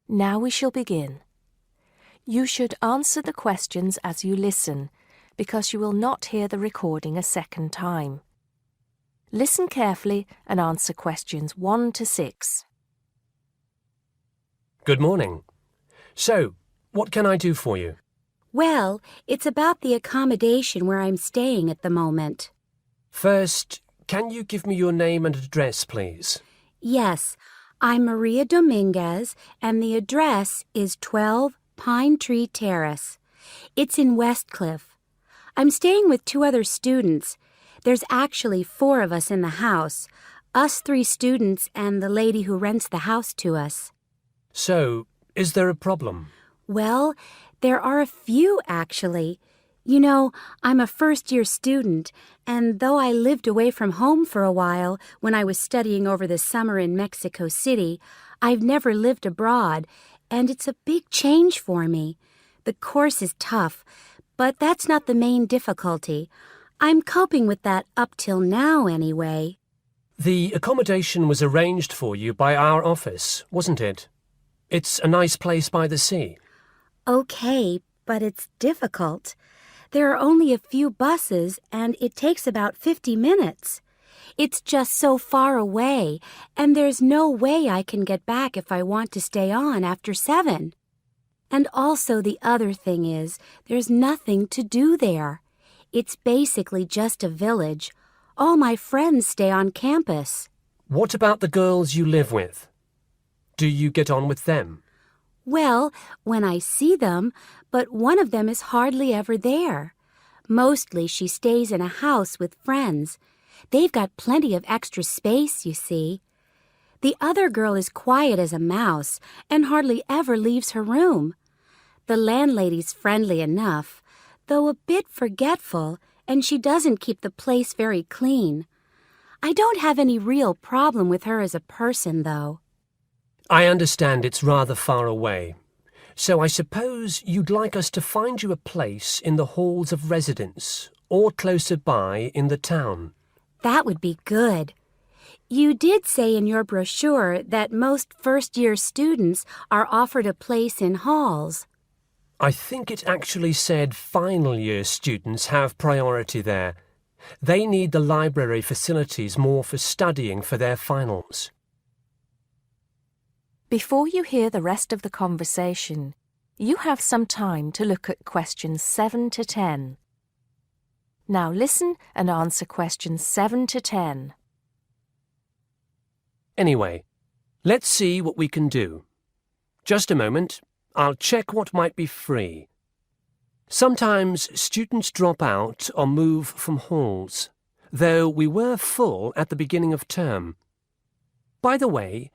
Now we shall begin. You should answer the questions as you listen, because you will not hear the recording a second time. Listen carefully and answer questions 1 to 6. Good morning. So, what can I do for you? Well, it's about the accommodation where I'm staying at the moment. First, can you give me your name and address, please? Yes, I'm Maria Dominguez, and the address is 12 Pine Tree Terrace. It's in Westcliff. I'm staying with 2 other students. There's actually 4 of us in the house, us 3 students and the lady who rents the house to us. So, is there a problem? Well, there are a few, actually. You know, I'm a first-year student, and though I lived away from home for a while when I was studying over the summer in Mexico City, I've never lived abroad, and it's a big change for me. The course is tough, but that's not the main difficulty. I'm coping with that up till now, anyway. The accommodation was arranged for you by our office, wasn't it? It's a nice place by the sea. Okay, but it's difficult. There are only a few buses, and it takes about 50 minutes. It's just so far away, and there's no way I can get back if I want to stay on after 7. And also the other thing is, there's nothing to do there. It's basically just a village. All my friends stay on campus. What about the girls you live with? Do you get on with them? Well, when I see them, but one of them is hardly ever there. Mostly she stays in a house with friends. They've got plenty of extra space, you see. The other girl is quiet as a mouse and hardly ever leaves her room. The landlady's friendly enough, though a bit forgetful, and she doesn't keep the place very clean. I don't have any real problem with her as a person, though. I understand it's rather far away, so I suppose you'd like us to find you a place in the halls of residence or closer by in the town. That would be good. You did say in your brochure that most first-year students are offered a place in halls. I think it actually said final-year students have priority there. They need the library facilities more for studying for their finals. Before you hear the rest of the conversation, you have some time to look at questions 7 to 10. Now listen and answer questions 7 to 10. Anyway, let's see what we can do. Just a moment, I'll check what might be free. Sometimes students drop out or move from halls, though we were full at the beginning of term. By the way,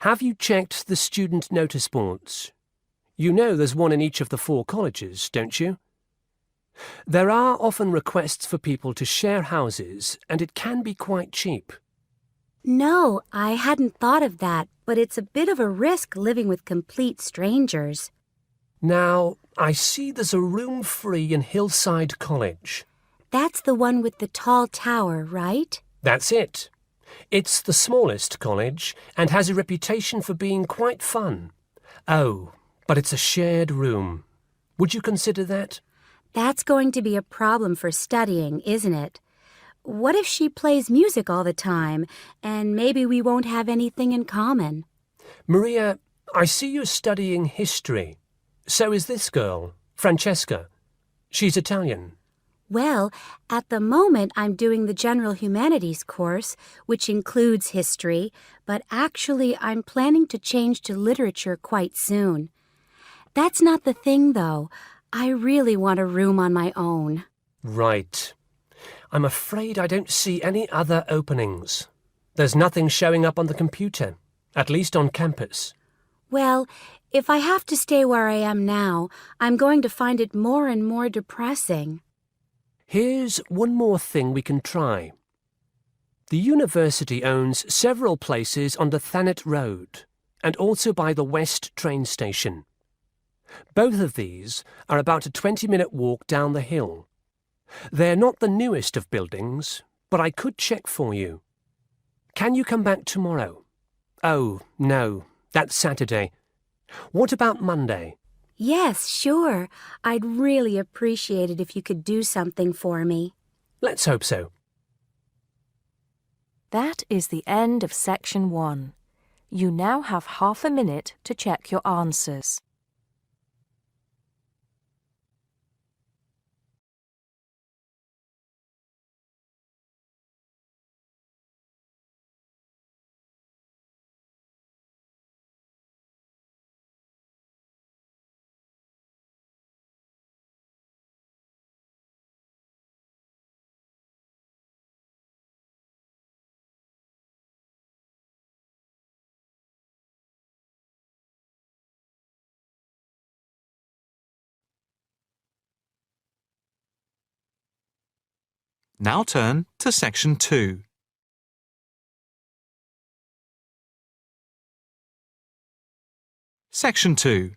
have you checked the student notice boards? You know there's one in each of the 4 colleges, don't you? There are often requests for people to share houses, and it can be quite cheap. No, I hadn't thought of that, but it's a bit of a risk living with complete strangers. Now, I see there's a room free in Hillside College. That's the one with the tall tower, right? That's it. It's the smallest college and has a reputation for being quite fun. Oh, but it's a shared room. Would you consider that? That's going to be a problem for studying, isn't it? What if she plays music all the time, and maybe we won't have anything in common? Maria, I see you're studying history. So is this girl, Francesca. She's Italian. Well, at the moment I'm doing the General Humanities course, which includes history, but actually I'm planning to change to literature quite soon. That's not the thing, though. I really want a room on my own. Right. I'm afraid I don't see any other openings. There's nothing showing up on the computer, at least on campus. Well, if I have to stay where I am now, I'm going to find it more and more depressing. Here's one more thing we can try. The university owns several places on the Thanet Road and also by the West train station. Both of these are about a 20-minute walk down the hill. They're not the newest of buildings, but I could check for you. Can you come back tomorrow? Oh, no, that's Saturday. What about Monday? Yes, sure. I'd really appreciate it if you could do something for me. Let's hope so. That is the end of section 1. You now have half a minute to check your answers. Now turn to Section 2. Section 2.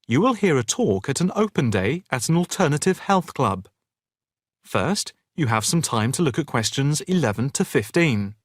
You will hear a talk at an open day at an alternative health club. First, you have some time to look at questions 11 to 15.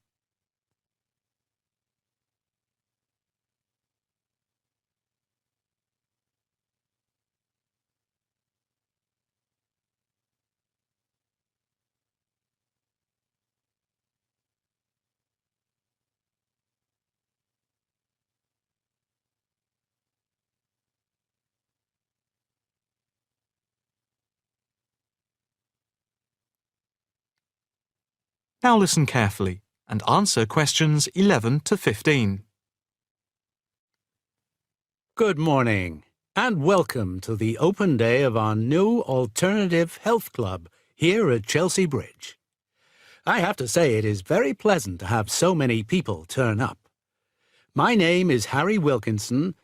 Now listen carefully and answer questions 11 to 15. Good morning, and welcome to the open day of our new Alternative Health Club here at Chelsea Bridge. I have to say it is very pleasant to have so many people turn up. My name is Harry Wilkinson,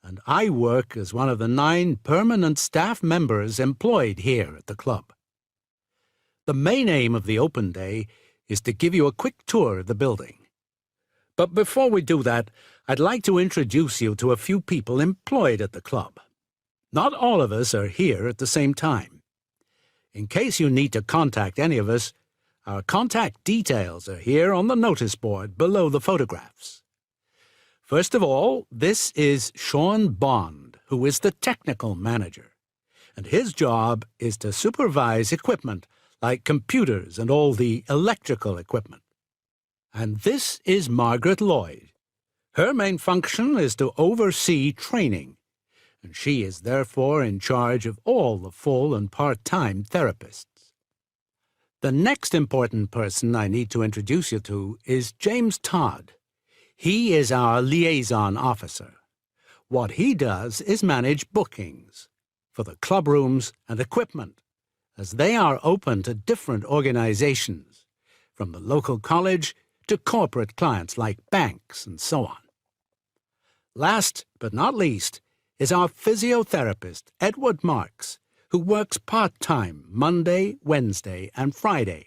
and I work as one of the 9 permanent staff members employed here at the club. The main aim of the open day is to give you a quick tour of the building. But before we do that, I'd like to introduce you to a few people employed at the club. Not all of us are here at the same time. In case you need to contact any of us, our contact details are here on the notice board below the photographs. First of all, this is Sean Bond, who is the technical manager, and his job is to supervise equipment like computers and all the electrical equipment. And this is Margaret Lloyd. Her main function is to oversee training, and she is therefore in charge of all the full and part-time therapists. The next important person I need to introduce you to is James Todd. He is our liaison officer. What he does is manage bookings for the club rooms and equipment, as they are open to different organizations, from the local college to corporate clients like banks and so on. Last but not least is our physiotherapist, Edward Marks, who works part-time Monday, Wednesday, and Friday.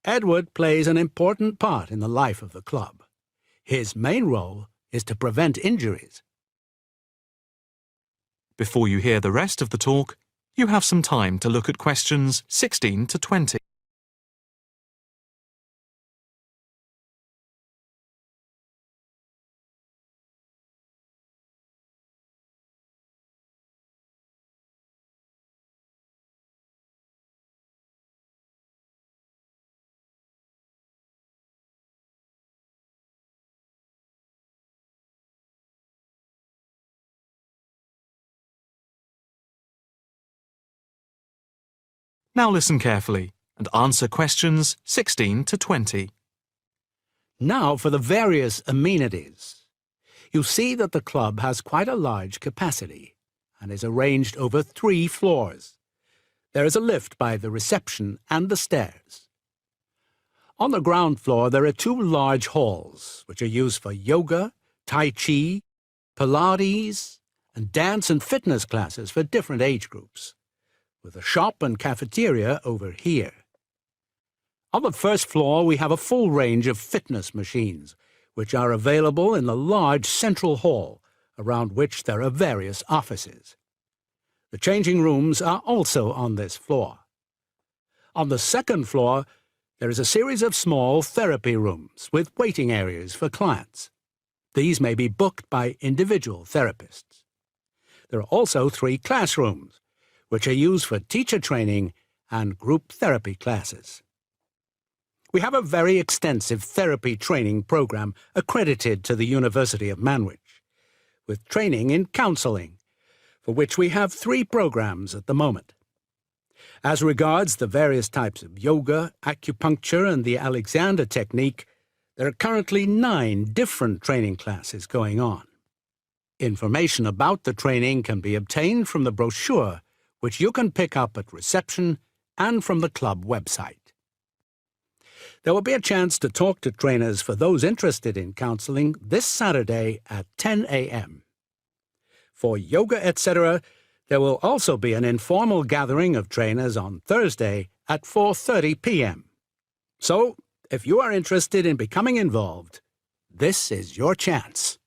Edward plays an important part in the life of the club. His main role is to prevent injuries. Before you hear the rest of the talk, you have some time to look at questions 16 to 20. Now listen carefully and answer questions 16 to 20. Now for the various amenities. You see that the club has quite a large capacity and is arranged over 3 floors. There is a lift by the reception and the stairs. On the ground floor there are 2 large halls, which are used for yoga, tai chi, Pilates, and dance and fitness classes for different age groups, with a shop and cafeteria over here. On the first floor, we have a full range of fitness machines, which are available in the large central hall, around which there are various offices. The changing rooms are also on this floor. On the second floor, there is a series of small therapy rooms with waiting areas for clients. These may be booked by individual therapists. There are also 3 classrooms, which are used for teacher training and group therapy classes. We have a very extensive therapy training program accredited to the University of Manwich, with training in counselling, for which we have 3 programs at the moment. As regards the various types of yoga, acupuncture, and the Alexander technique, there are currently 9 different training classes going on. Information about the training can be obtained from the brochure, which you can pick up at reception and from the club website. There will be a chance to talk to trainers for those interested in counselling this Saturday at 10 a.m. For yoga, etc., there will also be an informal gathering of trainers on Thursday at 4:30 p.m. So, if you are interested in becoming involved, this is your chance.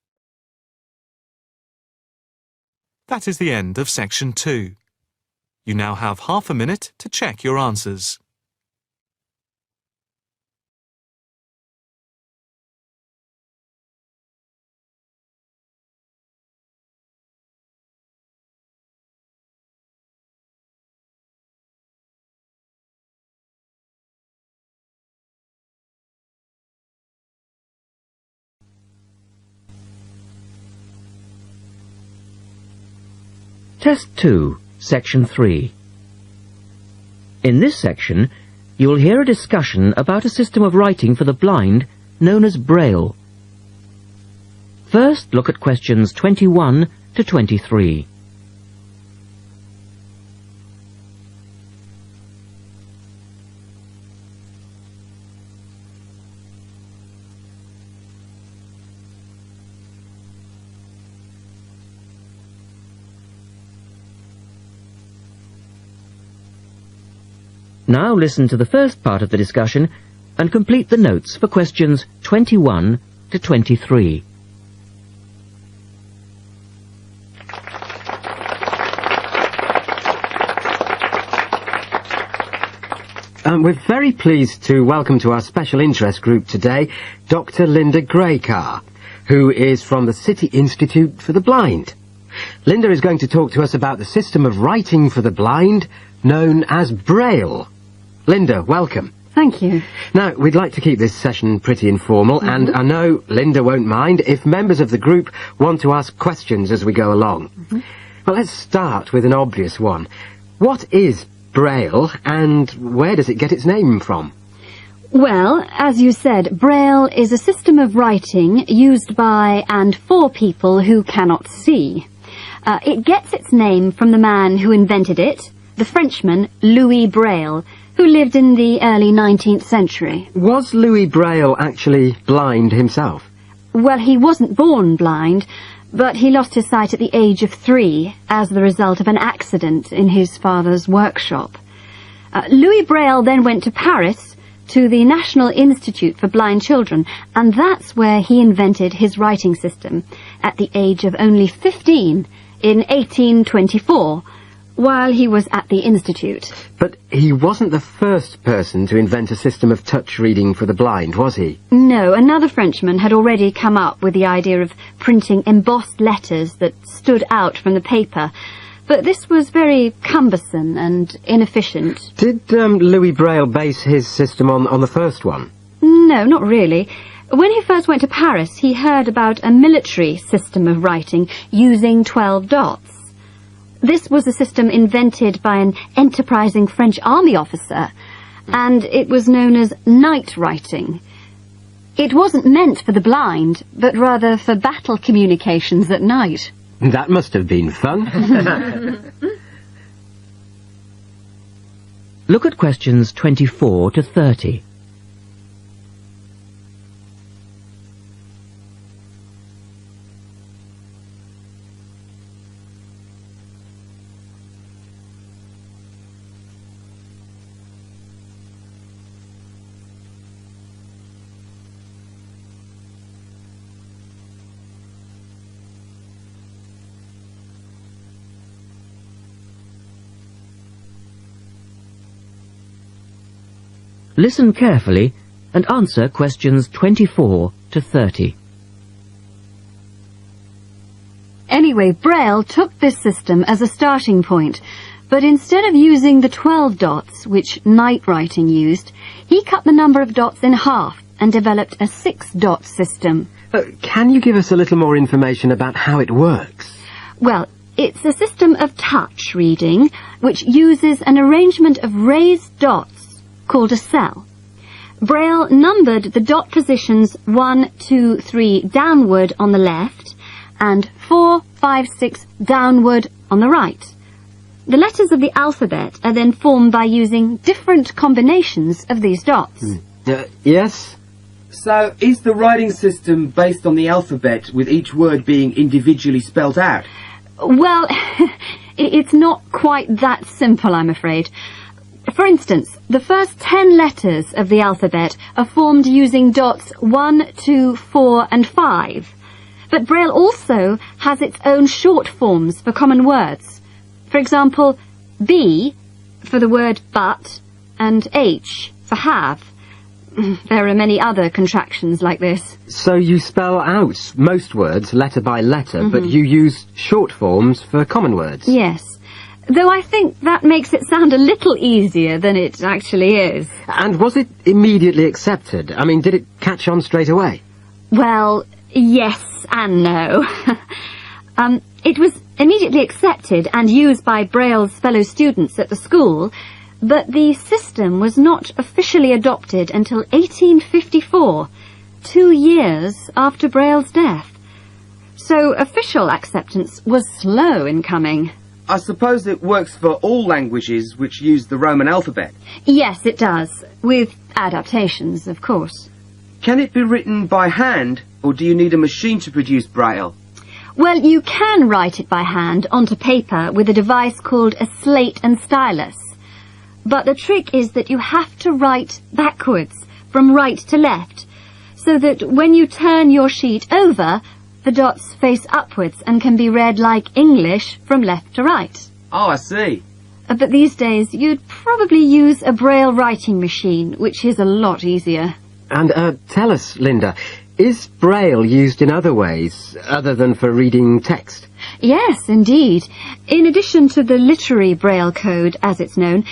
That is the end of Section 2. You now have half a minute to check your answers. Test 2, Section 3. In this section, you will hear a discussion about a system of writing for the blind known as Braille. First, look at questions 21 to 23. Now listen to the first part of the discussion and complete the notes for questions 21 to 23. We're very pleased to welcome to our special interest group today Dr. Linda Graycar, who is from the City Institute for the Blind. Linda is going to talk to us about the system of writing for the blind known as Braille. Linda, welcome. Thank you. Now, we'd like to keep this session pretty informal, and I know Linda won't mind if members of the group want to ask questions as we go along. Well, let's start with an obvious one. What is Braille, and where does it get its name from? Well, as you said, Braille is a system of writing used by and for people who cannot see. It gets its name from the man who invented it, the Frenchman Louis Braille, who lived in the early 19th century. Was Louis Braille actually blind himself? Well, he wasn't born blind, but he lost his sight at the age of 3 as the result of an accident in his father's workshop. Louis Braille then went to Paris to the National Institute for Blind Children, and that's where he invented his writing system at the age of only 15 in 1824, while he was at the Institute. But he wasn't the first person to invent a system of touch reading for the blind, was he? No, another Frenchman had already come up with the idea of printing embossed letters that stood out from the paper, but this was very cumbersome and inefficient. Did Louis Braille base his system on the first one? No, not really. When he first went to Paris, he heard about a military system of writing using 12 dots. This was a system invented by an enterprising French army officer, and it was known as night writing. It wasn't meant for the blind, but rather for battle communications at night. That must have been fun. Look at questions 24 to 30. Listen carefully and answer questions 24 to 30. Anyway, Braille took this system as a starting point, but instead of using the 12 dots, which night writing used, he cut the number of dots in half and developed a 6-dot system. Can you give us a little more information about how it works? Well, it's a system of touch reading, which uses an arrangement of raised dots called a cell. Braille numbered the dot positions 1, 2, 3 downward on the left and 4, 5, 6 downward on the right. The letters of the alphabet are then formed by using different combinations of these dots. Yes? So, is the writing system based on the alphabet, with each word being individually spelt out? Well, it's not quite that simple, I'm afraid. For instance, the first 10 letters of the alphabet are formed using dots 1, 2, 4 and 5. But Braille also has its own short forms for common words. For example, B for the word but and H for have. There are many other contractions like this. So you spell out most words letter by letter, but you use short forms for common words? Yes. Though I think that makes it sound a little easier than it actually is. And was it immediately accepted? I mean, did it catch on straight away? Well, yes and no. It was immediately accepted and used by Braille's fellow students at the school, but the system was not officially adopted until 1854, 2 years after Braille's death. So official acceptance was slow in coming. I suppose it works for all languages which use the Roman alphabet. Yes, it does, with adaptations, of course. Can it be written by hand, or do you need a machine to produce Braille? Well, you can write it by hand onto paper with a device called a slate and stylus. But the trick is that you have to write backwards, from right to left, so that when you turn your sheet over, the dots face upwards and can be read like English from left to right. Oh, I see. But these days, you'd probably use a Braille writing machine, which is a lot easier. And tell us, Linda, is Braille used in other ways, other than for reading text? Yes, indeed. In addition to the literary Braille code, as it's known,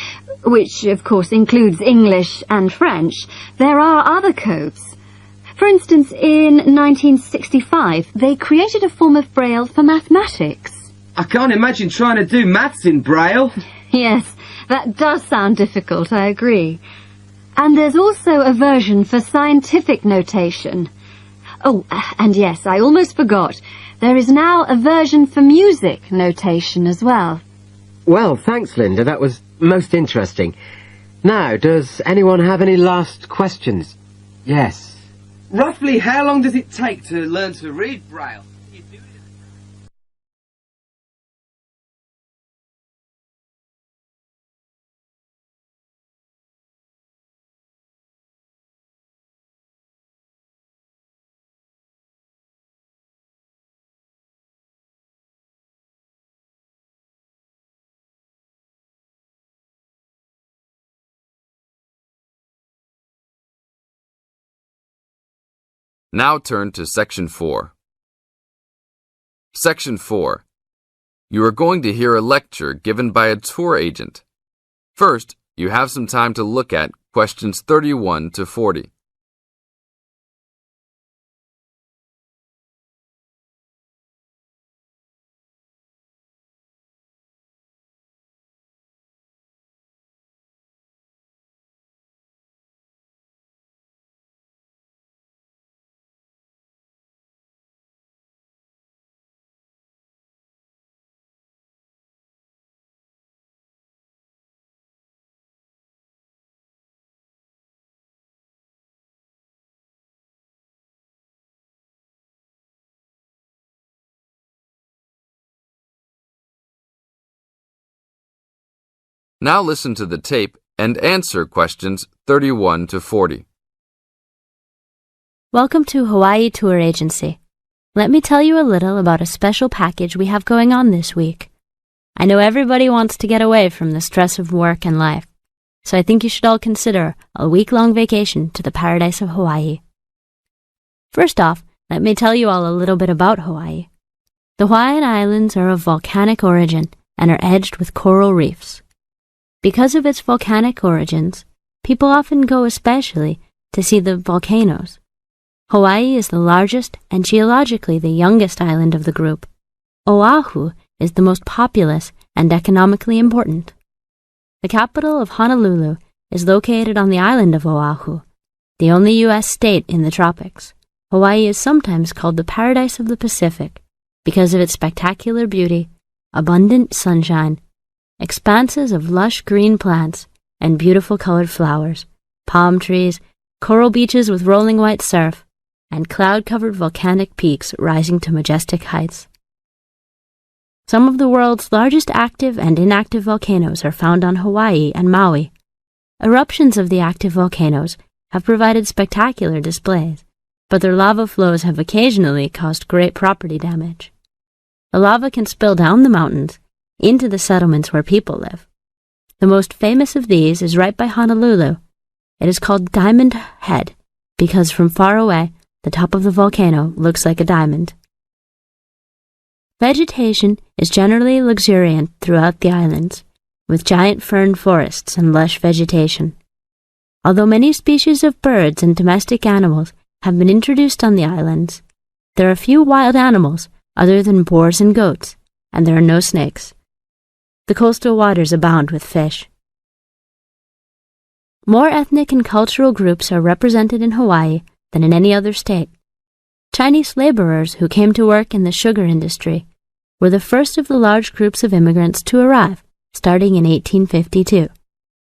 which of course includes English and French, there are other codes. For instance, in 1965, they created a form of Braille for mathematics. I can't imagine trying to do maths in Braille. Yes, that does sound difficult, I agree. And there's also a version for scientific notation. Oh, and yes, I almost forgot. There is now a version for music notation as well. Well, thanks, Linda. That was most interesting. Now, does anyone have any last questions? Yes. Roughly how long does it take to learn to read Braille? Now turn to Section 4. Section 4. You are going to hear a lecture given by a tour agent. First, you have some time to look at questions 31 to 40. Now listen to the tape and answer questions 31 to 40. Welcome to Hawaii Tour Agency. Let me tell you a little about a special package we have going on this week. I know everybody wants to get away from the stress of work and life, so I think you should all consider a week-long vacation to the paradise of Hawaii. First off, let me tell you all a little bit about Hawaii. The Hawaiian Islands are of volcanic origin and are edged with coral reefs. Because of its volcanic origins, people often go especially to see the volcanoes. Hawaii is the largest and geologically the youngest island of the group. Oahu is the most populous and economically important. The capital of Honolulu is located on the island of Oahu, the only U.S. state in the tropics. Hawaii is sometimes called the paradise of the Pacific because of its spectacular beauty, abundant sunshine, expanses of lush green plants, and beautiful colored flowers, palm trees, coral beaches with rolling white surf, and cloud-covered volcanic peaks rising to majestic heights. Some of the world's largest active and inactive volcanoes are found on Hawaii and Maui. Eruptions of the active volcanoes have provided spectacular displays, but their lava flows have occasionally caused great property damage. The lava can spill down the mountains into the settlements where people live. The most famous of these is right by Honolulu. It is called Diamond Head because from far away, the top of the volcano looks like a diamond. Vegetation is generally luxuriant throughout the islands, with giant fern forests and lush vegetation. Although many species of birds and domestic animals have been introduced on the islands, there are few wild animals other than boars and goats, and there are no snakes. The coastal waters abound with fish. More ethnic and cultural groups are represented in Hawaii than in any other state. Chinese laborers who came to work in the sugar industry were the first of the large groups of immigrants to arrive, starting in 1852,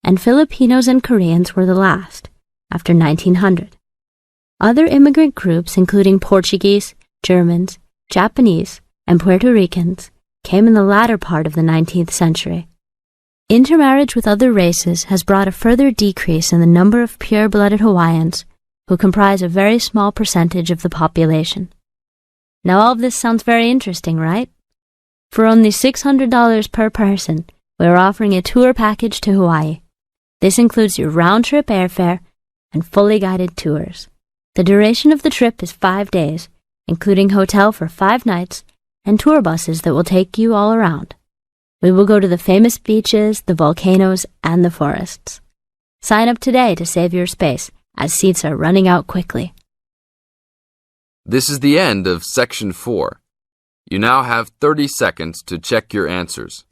and Filipinos and Koreans were the last, after 1900. Other immigrant groups, including Portuguese, Germans, Japanese, and Puerto Ricans, came in the latter part of the 19th century. Intermarriage with other races has brought a further decrease in the number of pure-blooded Hawaiians, who comprise a very small percentage of the population. Now all of this sounds very interesting, right? For only $600 per person, we are offering a tour package to Hawaii. This includes your round-trip airfare and fully guided tours. The duration of the trip is 5 days, including hotel for 5 nights and tour buses that will take you all around. We will go to the famous beaches, the volcanoes, and the forests. Sign up today to save your space, as seats are running out quickly. This is the end of Section 4. You now have 30 seconds to check your answers.